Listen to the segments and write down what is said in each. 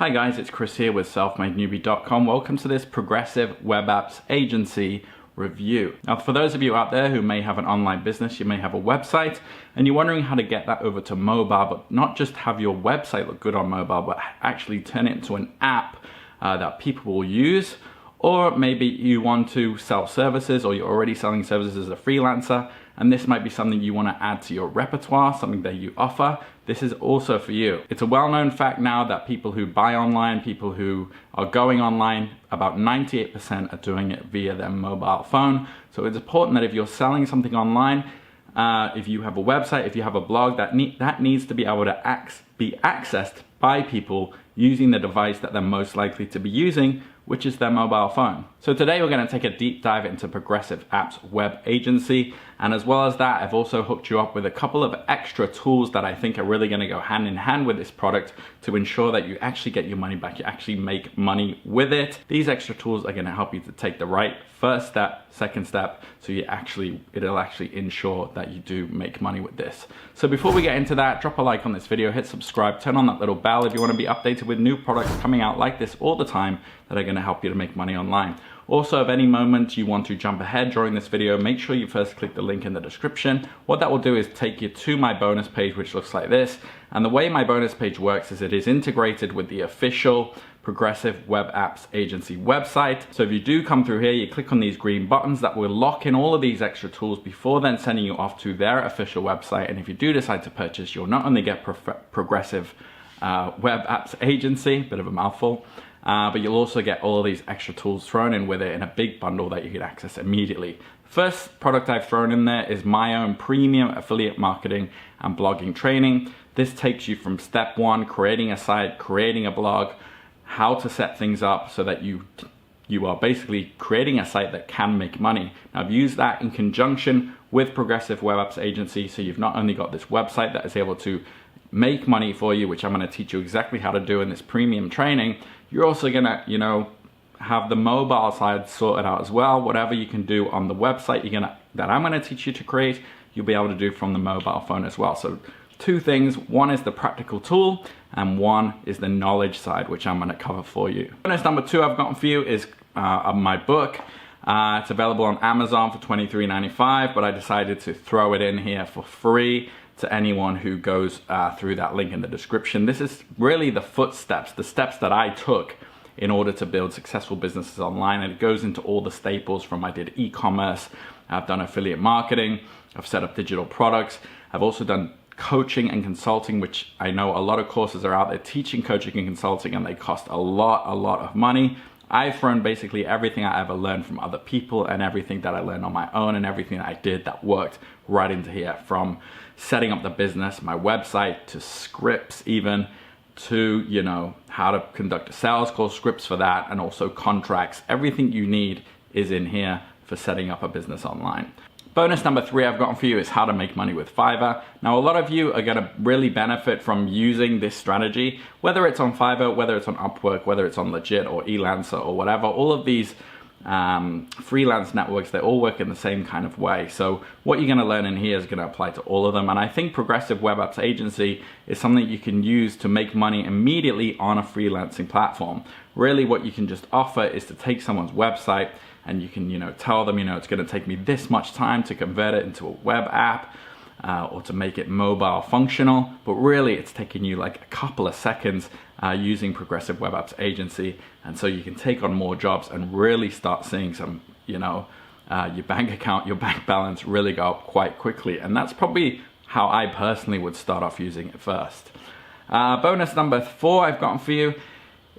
Hi guys, it's Chris here with selfmadenewbie.com. Welcome to this progressive web apps agency review. Now, for those of you out there who may have an online business, you may have a website and you're wondering how to get that over to mobile, but not just have your website look good on mobile, but actually turn it into an app that people will use. Or maybe you want to sell services, or you're already selling services as a freelancer, and this might be something you want to add to your repertoire, something that you offer. This is also for you. It's a well-known fact now that people who buy online, people who are going online, about 98% are doing it via their mobile phone. So it's important that if you're selling something online, if you have a website, if you have a blog, that needs to be able to be accessed by people using the device that they're most likely to be using, which is their mobile phone. So today we're going to take a deep dive into Progressive Apps Web Agency, and as well as that, I've also hooked you up with a couple of extra tools that I think are really going to go hand in hand with this product to ensure that you actually get your money back, you actually make money with it. These extra tools are going to help you to take the right first step, second step, so it'll actually ensure that you do make money with this. So before we get into that, drop a like on this video, hit subscribe, turn on that little bell if you want to be updated with new products coming out like this all the time that are going to help you to make money online. Also, if any moment you want to jump ahead during this video, make sure you first click the link in the description. What that will do is take you to my bonus page, which looks like this. And the way my bonus page works is it is integrated with the official Progressive Web Apps Agency website. So if you do come through here, you click on these green buttons that will lock in all of these extra tools before then sending you off to their official website. And if you do decide to purchase, you'll not only get Progressive Web Apps Agency, bit of a mouthful, but you'll also get all of these extra tools thrown in with it in a big bundle that you can access immediately. First product I've thrown in there is my own premium affiliate marketing and blogging training. This takes you from step one, creating a site, creating a blog, how to set things up so that you are basically creating a site that can make money. Now, I've used that in conjunction with Progressive Web Apps Agency, so you've not only got this website that is able to make money for you, which I'm going to teach you exactly how to do in this premium training, you're also going to, have the mobile side sorted out as well. Whatever you can do on the website that I'm going to teach you to create, you'll be able to do from the mobile phone as well. So two things, one is the practical tool and one is the knowledge side, which I'm going to cover for you. Bonus number two I've gotten for you is my book. It's available on Amazon for $23.95, but I decided to throw it in here for free to anyone who goes through that link in the description. This is really the footsteps, the steps that I took in order to build successful businesses online, and it goes into all the staples from I did e-commerce, I've done affiliate marketing, I've set up digital products, I've also done coaching and consulting, which I know a lot of courses are out there teaching coaching and consulting, and they cost a lot of money. I've thrown basically everything I ever learned from other people and everything that I learned on my own and everything that I did that worked right into here, from setting up the business, my website, to scripts even, to how to conduct a sales call, scripts for that, and also contracts. Everything you need is in here for setting up a business online. Bonus number three I've gotten for you is how to make money with Fiverr. Now, a lot of you are going to really benefit from using this strategy, whether it's on Fiverr, whether it's on Upwork, whether it's on Legit or Elancer or whatever. All of these freelance networks, they all work in the same kind of way. So what you're going to learn in here is going to apply to all of them. And I think Progressive Web Apps Agency is something you can use to make money immediately on a freelancing platform. Really, what you can just offer is to take someone's website and you can, tell them, it's going to take me this much time to convert it into a web app or to make it mobile functional. But really, it's taking you like a couple of seconds using Progressive Web Apps Agency. And so you can take on more jobs and really start seeing some, your bank account, your bank balance really go up quite quickly. And that's probably how I personally would start off using it first. Bonus number four I've gotten for you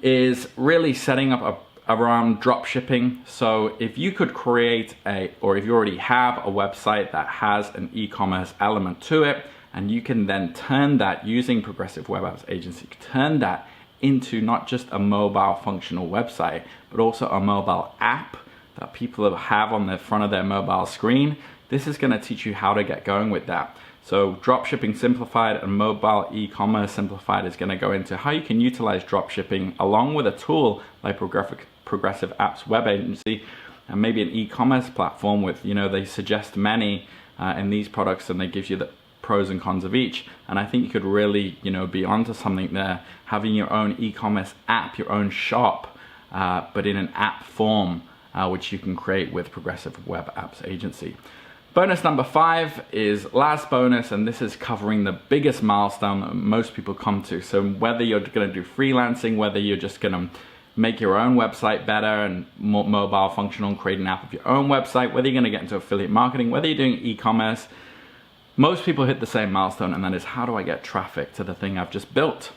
is really setting up around drop shipping. So if you could create or if you already have a website that has an e-commerce element to it, and you can then turn that using Progressive Web Apps Agency, turn that into not just a mobile functional website, but also a mobile app that people have on the front of their mobile screen. This is going to teach you how to get going with that. So Dropshipping Simplified and Mobile E-commerce Simplified is going to go into how you can utilize dropshipping along with a tool like Progressive Apps Web Agency and maybe an e-commerce platform with, they suggest many in these products, and they give you pros and cons of each. And I think you could really, be onto something there, having your own e-commerce app, your own shop, but in an app form, which you can create with Progressive Web Apps Agency. Bonus number 5 is last bonus, and this is covering the biggest milestone that most people come to. So whether you're going to do freelancing, whether you're just going to make your own website better and more mobile functional and create an app of your own website, whether you're going to get into affiliate marketing, whether you're doing e-commerce, most people hit the same milestone, and that is, how do I get traffic to the thing I've just built?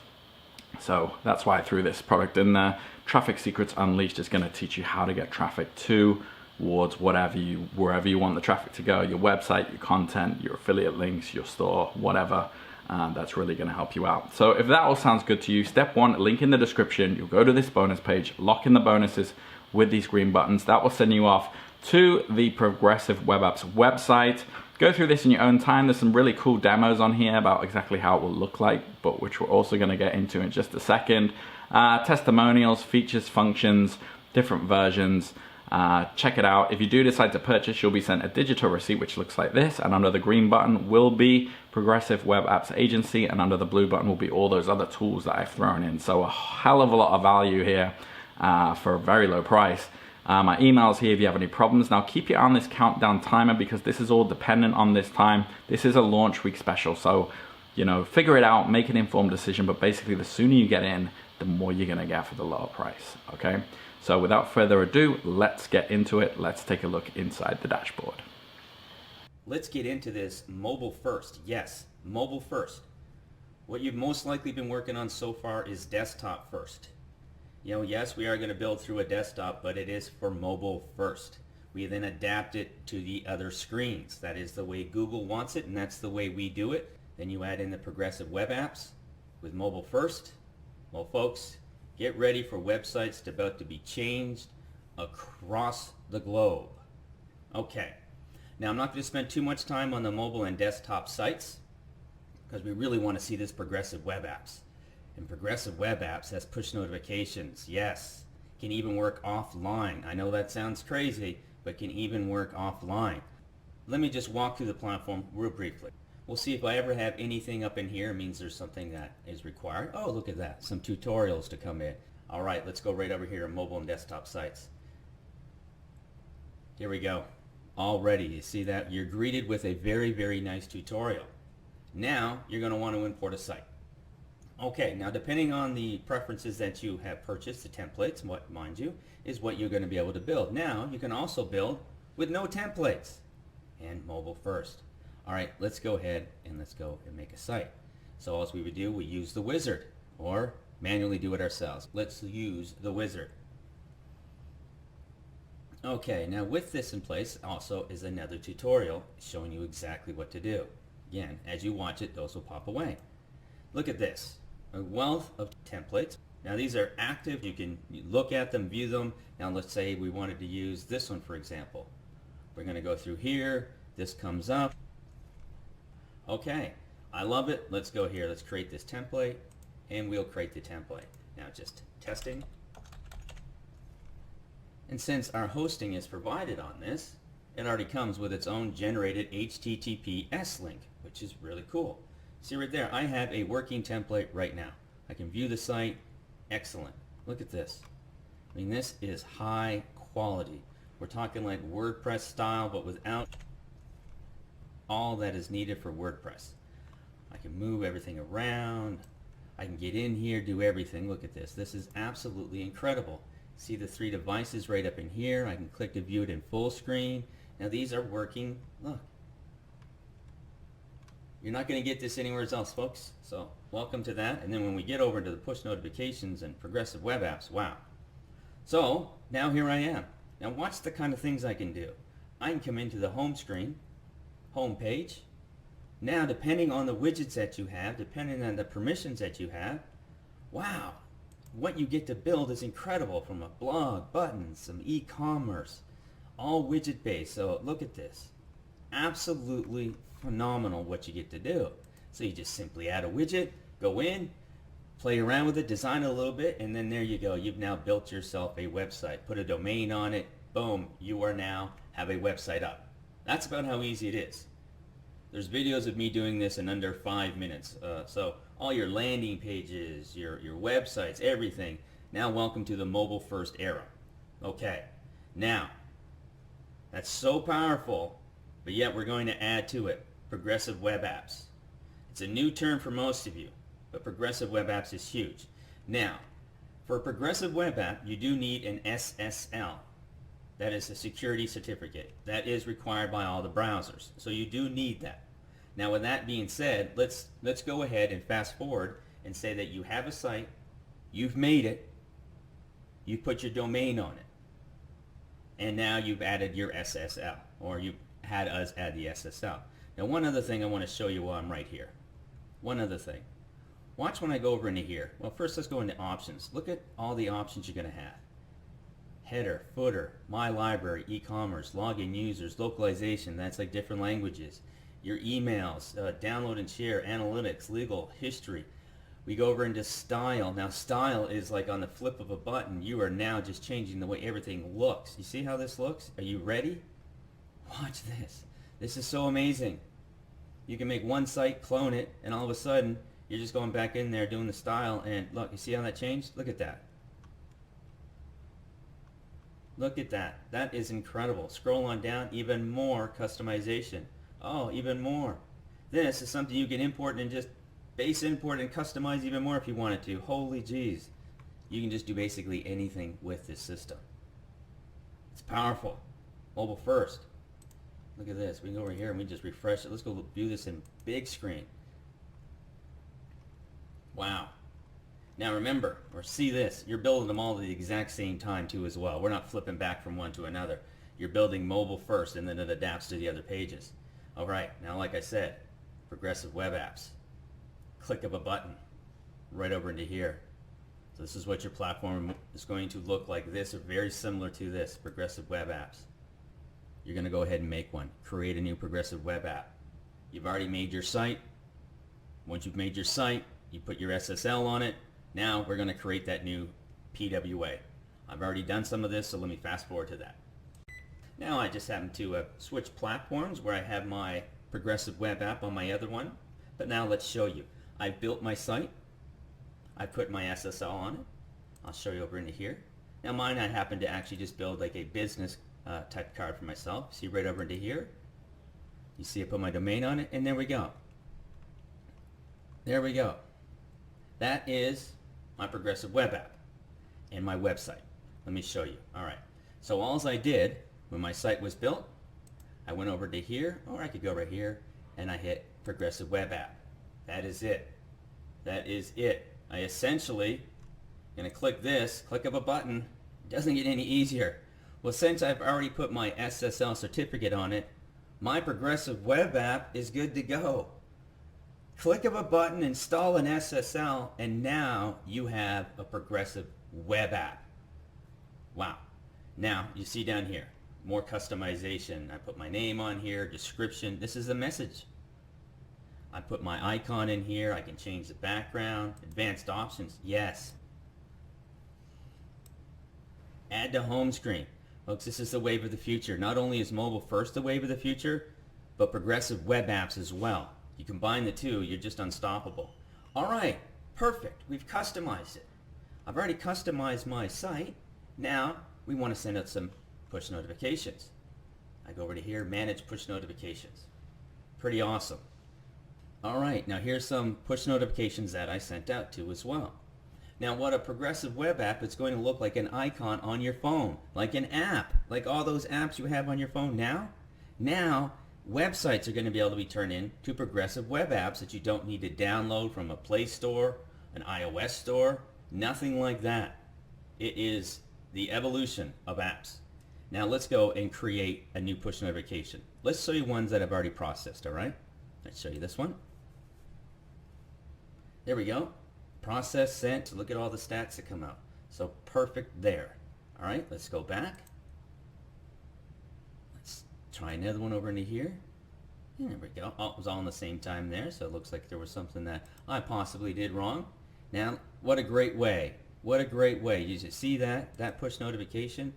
So that's why I threw this product in there. Traffic Secrets Unleashed is going to teach you how to get traffic towards wherever you want the traffic to go, your website, your content, your affiliate links, your store, whatever. That's really going to help you out. So if that all sounds good to you, step 1, link in the description. You'll go to this bonus page, lock in the bonuses with these green buttons. That will send you off to the Progressive Web Apps website. Go through this in your own time. There's some really cool demos on here about exactly how it will look like, but which we're also going to get into in just a second. Testimonials, features, functions, different versions. Check it out. If you do decide to purchase, you'll be sent a digital receipt which looks like this, and under the green button will be Progressive Web Apps Agency, and under the blue button will be all those other tools that I've thrown in. So a hell of a lot of value here for a very low price. My email's here if you have any problems. Now keep your eye on this countdown timer, because this is all dependent on this time. This is a launch week special, so figure it out, make an informed decision, but basically the sooner you get in, the more you're gonna get for the lower price, okay? So without further ado, let's get into it. Let's take a look inside the dashboard. Let's get into this mobile first. Yes, mobile first. What you've most likely been working on so far is desktop first. Yes, we are going to build through a desktop, but it is for mobile first. We then adapt it to the other screens. That is the way Google wants it, and that's the way we do it. Then you add in the Progressive Web Apps with mobile first. Well, folks, get ready for websites about to be changed across the globe. Okay, now I'm not going to spend too much time on the mobile and desktop sites, because we really want to see this Progressive Web Apps. And Progressive Web Apps has push notifications. Yes, can even work offline. I know that sounds crazy, but can even work offline. Let me just walk through the platform real briefly. We'll see if I ever have anything up in here. It means there's something that is required. Oh, look at that, some tutorials to come in. All right, let's go right over here to mobile and desktop sites. Here we go. Already, you see that? You're greeted with a very, very nice tutorial. Now, you're going to want to import a site. Okay, now depending on the preferences that you have purchased, the templates, what, mind you, is what you're going to be able to build. Now, you can also build with no templates and mobile first. All right, let's go ahead and let's go and make a site. So as we would do, we use the wizard, or manually do it ourselves. Let's use the wizard. Okay, now with this in place also is another tutorial showing you exactly what to do. Again, as you watch it, those will pop away. Look at this, a wealth of templates. Now these are active, you can look at them, view them. Now let's say we wanted to use this one, for example. We're going to go through here, this comes up. Okay, I love it. Let's go here, let's create this template, and we'll create the template. Now just testing. And since our hosting is provided on this, it already comes with its own generated HTTPS link, which is really cool. See right there, I have a working template right now. I can view the site. Excellent. Look at this. I mean, this is high quality. We're talking like WordPress style, but without all that is needed for WordPress. I can move everything around. I can get in here, do everything. Look at this. This is absolutely incredible. See the 3 devices right up in here. I can click to view it in full screen. Now these are working. Look. You're not going to get this anywhere else, folks. So welcome to that. And then when we get over to the push notifications and Progressive Web Apps, wow. So now here I am. Now watch the kind of things I can do. I can come into the home screen, home page. Now depending on the widgets that you have, depending on the permissions that you have, wow, what you get to build is incredible, from a blog, buttons, some e-commerce, all widget based. So look at this. Absolutely phenomenal what you get to do. So you just simply add a widget, go in, play around with it, design it a little bit, and then there you go. You've now built yourself a website. Put a domain on it. Boom, you are now have a website up. That's about how easy it is. There's videos of me doing this in under 5 minutes. So all your landing pages, your websites, everything. Now welcome to the mobile first era. Okay, now that's so powerful, but yet we're going to add to it progressive web apps. It's a new term for most of you, but progressive web apps is huge. Now, for a progressive web app, you do need an SSL. That is a security certificate. That is required by all the browsers. So you do need that. Now with that being said, let's go ahead and fast forward and say that you have a site, you've made it, you put your domain on it, and now you've added your SSL, or you had us add the SSL. Now one other thing I want to show you while I'm right here. One other thing. Watch when I go over into here. Well, first let's go into options. Look at all the options you're going to have. Header, footer, my library, e-commerce, login users, localization, that's like different languages. Your emails, download and share, analytics, legal, history. We go over into style. Now style is like on the flip of a button. You are now just changing the way everything looks. You see how this looks? Are you ready? Watch this. This is so amazing. You can make one site, clone it, and all of a sudden you're just going back in there doing the style, and look, you see how that changed? Look at that. Look at that. That is incredible. Scroll on down, even more customization. Oh, even more. This is something you can import and just base import and customize even more if you wanted to. Holy jeez. You can just do basically anything with this system. It's powerful. Mobile first. Look at this. We can go over here and we just refresh it. Let's go view this in big screen. Wow. Now remember, or see this, you're building them all at the exact same time too as well. We're not flipping back from one to another. You're building mobile first and then it adapts to the other pages. Alright, now like I said, progressive web apps. Click of a button right over into here. So this is what your platform is going to look like, this or very similar to this, progressive web apps. You're going to go ahead and make one. Create a new progressive web app. You've already made your site. Once you've made your site, you put your SSL on it. Now we're going to create that new PWA. I've already done some of this, so let me fast forward to that. Now I just happen to switch platforms where I have my progressive web app on my other one. But now let's show you. I've built my site. I put my SSL on it. I'll show you over into here. Now mine, I happen to actually just build like a business type card for myself. See right over into here. You see I put my domain on it, and there we go. There we go. That is my progressive web app and my website. Let me show you. Alright. So all I did when my site was built, I went over to here, or I could go right here, and I hit progressive web app. That is it. That is it. I essentially going to click this, click of a button. It doesn't get any easier. Well, since I've already put my SSL certificate on it, my progressive web app is good to go. Click of a button, install an SSL, and now you have a progressive web app. Wow. Now, you see down here, more customization. I put my name on here, description. This is the message. I put my icon in here. I can change the background. Advanced options, yes. Add to home screen. Folks, this is the wave of the future. Not only is mobile first the wave of the future, but progressive web apps as well. You combine the two, you're just unstoppable. Alright, perfect. We've customized it. I've already customized my site. Now, we want to send out some push notifications. I go over to here, manage push notifications. Pretty awesome. Alright, now here's some push notifications that I sent out to as well. Now what a progressive web app is going to look like, an icon on your phone, like an app, like all those apps you have on your phone now. Now, websites are going to be able to be turned into progressive web apps that you don't need to download from a Play Store, an iOS store, nothing like that. It is the evolution of apps. Now let's go and create a new push notification. Let's show you ones that I've already processed, alright? Let's show you this one. There we go. Process sent. Look at all the stats that come out. So perfect there. Alright, let's go back. Let's try another one over into here. And there we go. Oh, it was all in the same time there, so it looks like there was something that I possibly did wrong. Now, what a great way. What a great way. You just see that push notification?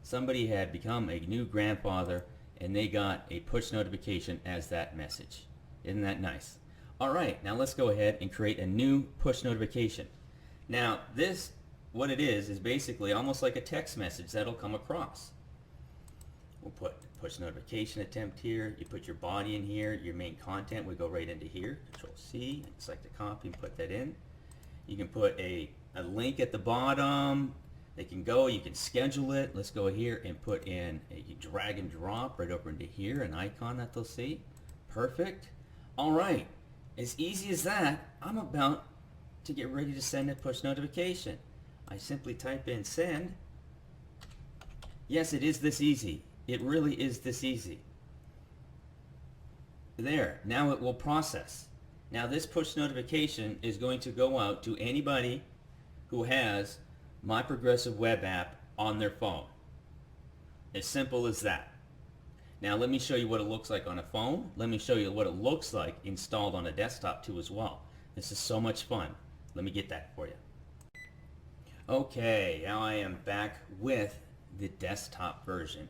Somebody had become a new grandfather and they got a push notification as that message. Isn't that nice? All right, now let's go ahead and create a new push notification. Now this, what it is basically almost like a text message that'll come across. We'll put push notification attempt here. You put your body in here. Your main content would go right into here. Control C, select the copy and put that in. You can put a link at the bottom. They can go, you can schedule it. Let's go here and put in a drag and drop right over into here, an icon that they'll see. Perfect. All right, as easy as that, I'm about to get ready to send a push notification. I simply type in send. Yes, it is this easy. It really is this easy. There, now it will process. Now this push notification is going to go out to anybody who has My Progressive Web app on their phone. As simple as that. Now let me show you what it looks like on a phone. Let me show you what it looks like installed on a desktop too as well. This is so much fun. Let me get that for you. Okay, now I am back with the desktop version.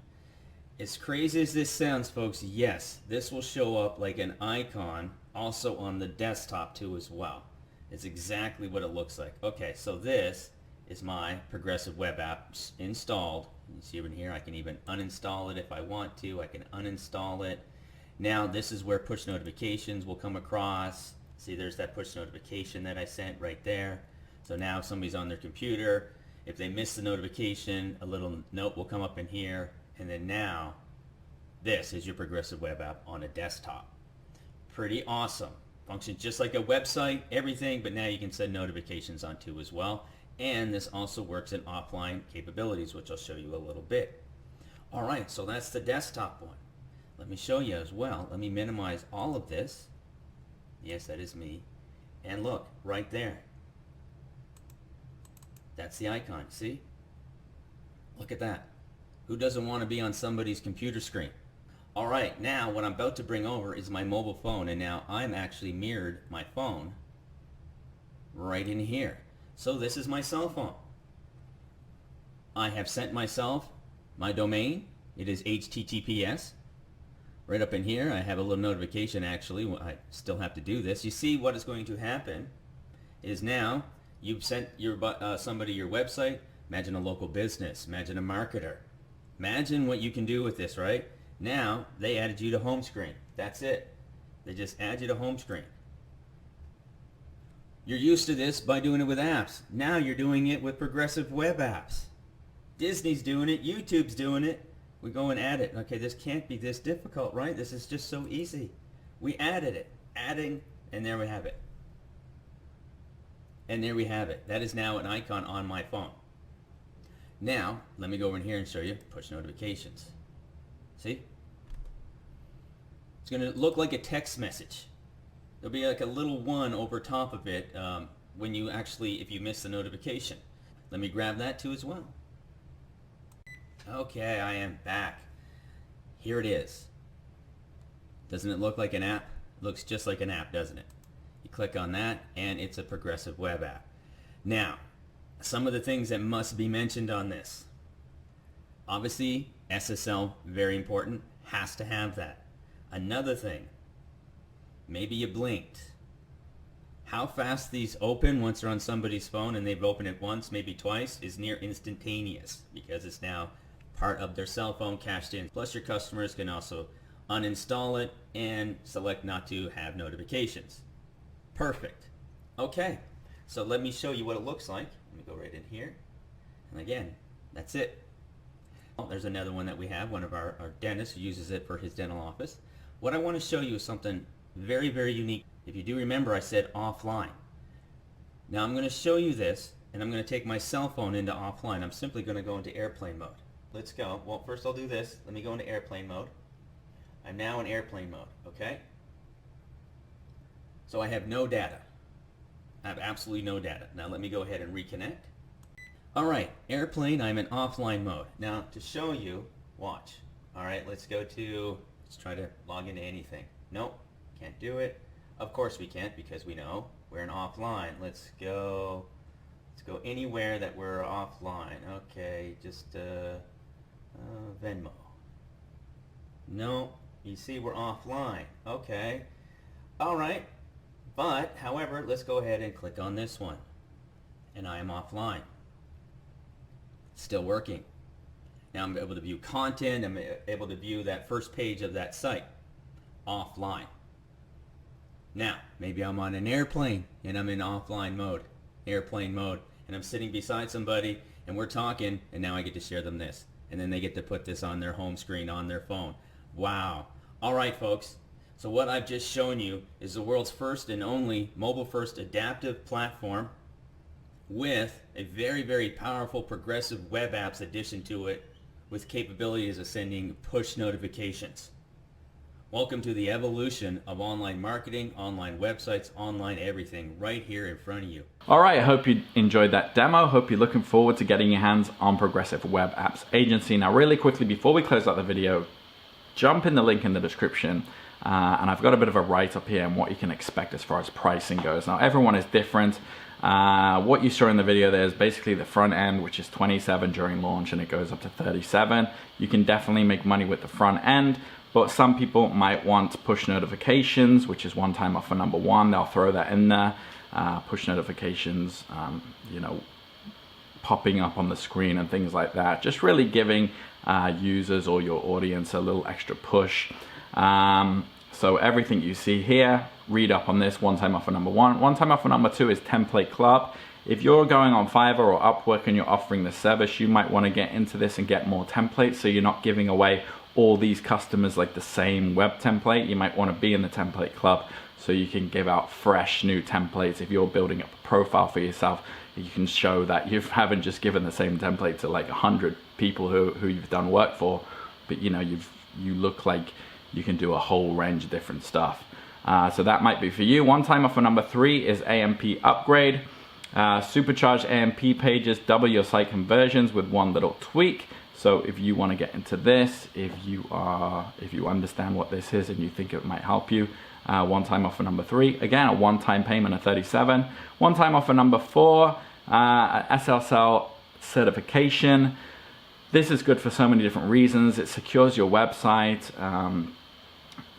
As crazy as this sounds, folks, yes, this will show up like an icon also on the desktop too as well. It's exactly what it looks like. Okay, so this is my Progressive Web apps installed. You see over here, I can even uninstall it if I want to. I can uninstall it. Now this is where push notifications will come across. See, there's that push notification that I sent right there. So now if somebody's on their computer, if they miss the notification, a little note will come up in here. And then now, this is your Progressive Web app on a desktop. Pretty awesome. Functions just like a website, everything, but now you can send notifications on too as well. And this also works in offline capabilities, which I'll show you a little bit. All right, so that's the desktop one. Let me show you as well. Let me minimize all of this. Yes, that is me. And look, right there. That's the icon, see? Look at that. Who doesn't want to be on somebody's computer screen? All right, now what I'm about to bring over is my mobile phone, and now I'm actually mirrored my phone right in here. So this is my cell phone. I have sent myself my domain. It is HTTPS. Right up in here, I have a little notification actually. I still have to do this. You see what is going to happen is now you've sent your somebody your website. Imagine a local business. Imagine a marketer. Imagine what you can do with this, right? Now, they added you to home screen. That's it. They just add you to home screen. You're used to this by doing it with apps. Now you're doing it with Progressive Web apps. Disney's doing it. YouTube's doing it. We go and add it. Okay, this can't be this difficult, right? This is just so easy. We added it. Adding, and there we have it. And there we have it. That is now an icon on my phone. Now, let me go over in here and show you push notifications. See? It's going to look like a text message. There'll be like a little one over top of it when you actually, if you miss the notification. Let me grab that too as well. Okay, I am back. Here it is. Doesn't it look like an app? It looks just like an app, doesn't it? You click on that and it's a Progressive Web app. Now, some of the things that must be mentioned on this. Obviously, SSL, very important, has to have that. Another thing, maybe you blinked. How fast these open once they're on somebody's phone and they've opened it once, maybe twice, is near instantaneous because it's now part of their cell phone cached in. Plus your customers can also uninstall it and select not to have notifications. Perfect. Okay, so let me show you what it looks like. Let me go right in here. And again, that's it. Oh, there's another one that we have, one of our dentists who uses it for his dental office. What I want to show you is something very, very unique. If you do remember, I said offline. Now I'm going to show you this, and I'm going to take my cell phone into offline. I'm simply going to go into airplane mode. Let's go. Well, first I'll do this. Let me go into airplane mode. I'm now in airplane mode, okay? So I have no data. I have absolutely no data. Now let me go ahead and reconnect. Alright, airplane, I'm in offline mode. Now to show you, watch. Alright, let's try to log into anything. Nope, can't do it. Of course we can't because we know we're in offline. Let's go anywhere that we're offline. Okay, just Venmo. No, you see we're offline. Okay. All right, but however, let's go ahead and click on this one. And I am offline. Still working. Now I'm able to view content. I'm able to view that first page of that site. Offline. Now, maybe I'm on an airplane and I'm in offline mode, airplane mode, and I'm sitting beside somebody and we're talking, and now I get to share them this. And then they get to put this on their home screen on their phone. Wow. All right, folks. So what I've just shown you is the world's first and only mobile-first adaptive platform with a very, very powerful progressive web apps addition to it with capabilities of sending push notifications. Welcome to the evolution of online marketing, online websites, online everything right here in front of you. All right, I hope you enjoyed that demo. Hope you're looking forward to getting your hands on Progressive Web Apps Agency. Now, really quickly, before we close out the video, jump in the link in the description. And I've got a bit of a write-up here on what you can expect as far as pricing goes. Now, everyone is different. What you saw in the video there is basically the front end, which is 27 during launch, and it goes up to 37. You can definitely make money with the front end, but some people might want push notifications, which is one-time offer number one. They'll throw that in there. Push notifications, you know, popping up on the screen and things like that. Just really giving users or your audience a little extra push. So everything you see here, read up on this. One-time offer number one. One-time offer number two is Template Club. If you're going on Fiverr or Upwork and you're offering the service, you might want to get into this and get more templates so you're not giving away all these customers like the same web template. You might want to be in the Template Club so you can give out fresh new templates. If you're building up a profile for yourself, you can show that you haven't just given the same template to like 100 people who you've done work for, but you know, you look like you can do a whole range of different stuff. So that might be for you. One-time offer number three is AMP upgrade. Supercharged AMP pages, double your site conversions with one little tweak. So if you want to get into this, if you understand what this is and you think it might help you, one-time offer number three, again, a one-time payment of 37. One-time offer number four, Ssl certification. This is good for so many different reasons. It secures your website.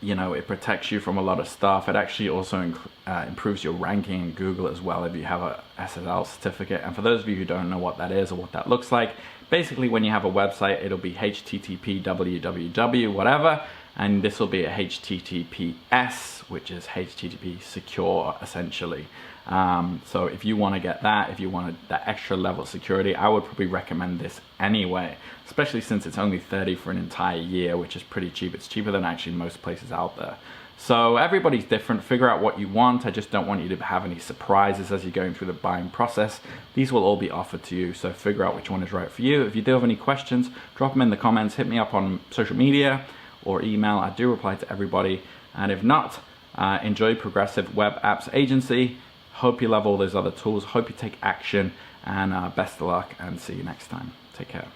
You know, it protects you from a lot of stuff. It actually also improves your ranking in Google as well if you have a Ssl certificate. And for those of you who don't know what that is or what that looks like, basically when you have a website, it'll be HTTP, www, whatever, and this will be a HTTPS, which is HTTP secure, essentially. So if you want to get that, if you want that extra level of security, I would probably recommend this anyway, especially since it's only $30 for an entire year, which is pretty cheap. It's cheaper than actually most places out there. So everybody's different. Figure out what you want. I just don't want you to have any surprises as you're going through the buying process. These will all be offered to you, so figure out which one is right for you. If you do have any questions, drop them in the comments. Hit me up on social media or email. I do reply to everybody. And if not, enjoy Progressive Web Apps Agency. Hope you love all those other tools. Hope you take action, and best of luck, and see you next time. Take care.